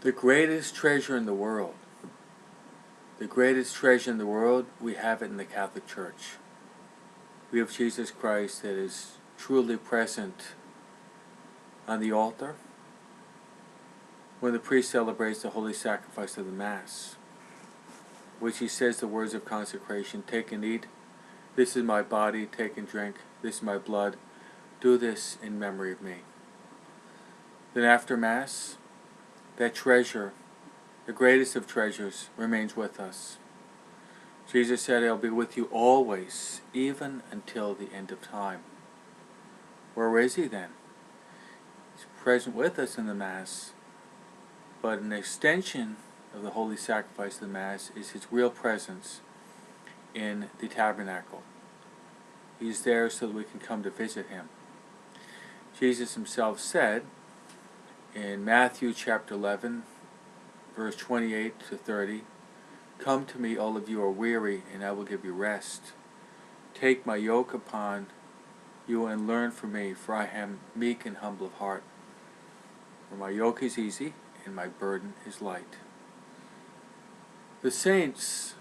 The greatest treasure in the world, we have it in the Catholic Church. We have Jesus Christ that is truly present on the altar when the priest celebrates the holy sacrifice of the Mass, which he says the words of consecration, "Take and eat, this is my body, take and drink, this is my blood, do this in memory of me." Then after Mass, that treasure, the greatest of treasures, remains with us. Jesus said, "I'll be with you always, even until the end of time." Where is he then? He's present with us in the Mass, but an extension of the holy sacrifice of the Mass is his real presence in the tabernacle. He's there so that we can come to visit him. Jesus himself said in Matthew chapter 11, verse 28 to 30, "Come to me, all of you are weary, and I will give you rest. Take my yoke upon you and learn from me, for I am meek and humble of heart. For my yoke is easy, and my burden is light." The saints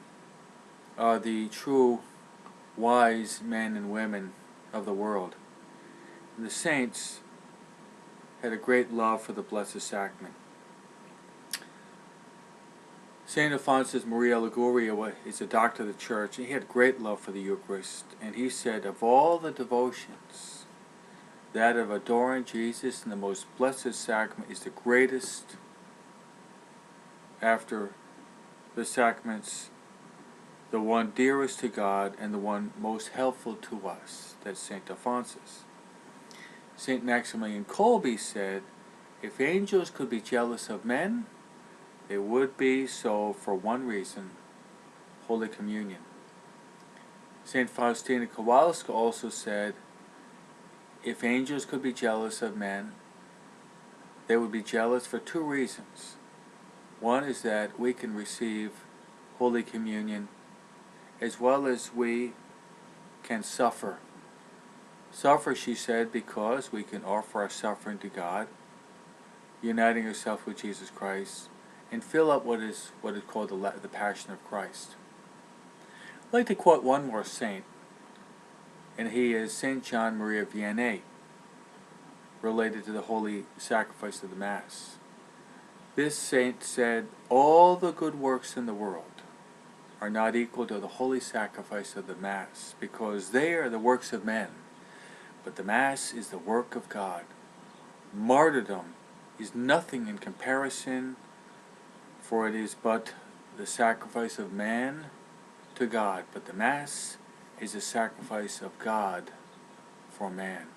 are the true wise men and women of the world. And the saints had a great love for the Blessed Sacrament. St. Alphonsus Maria Liguria is a doctor of the Church, and he had great love for the Eucharist. And he said, of all the devotions, that of adoring Jesus in the most blessed sacrament is the greatest after the sacraments, the one dearest to God and the one most helpful to us. That's St. Alphonsus. St. Maximilian Kolbe said, if angels could be jealous of men, they would be so for one reason, Holy Communion. St. Faustina Kowalska also said, if angels could be jealous of men, they would be jealous for two reasons. One is that we can receive Holy Communion as well as we can suffer. Suffer, she said, because we can offer our suffering to God, uniting ourselves with Jesus Christ, and fill up what is called the Passion of Christ. I'd like to quote one more saint, and he is St. John Maria Vianney, related to the holy sacrifice of the Mass. This saint said, all the good works in the world are not equal to the holy sacrifice of the Mass, because they are the works of men, but the Mass is the work of God. Martyrdom is nothing in comparison, for it is but the sacrifice of man to God, but the Mass is a sacrifice of God for man.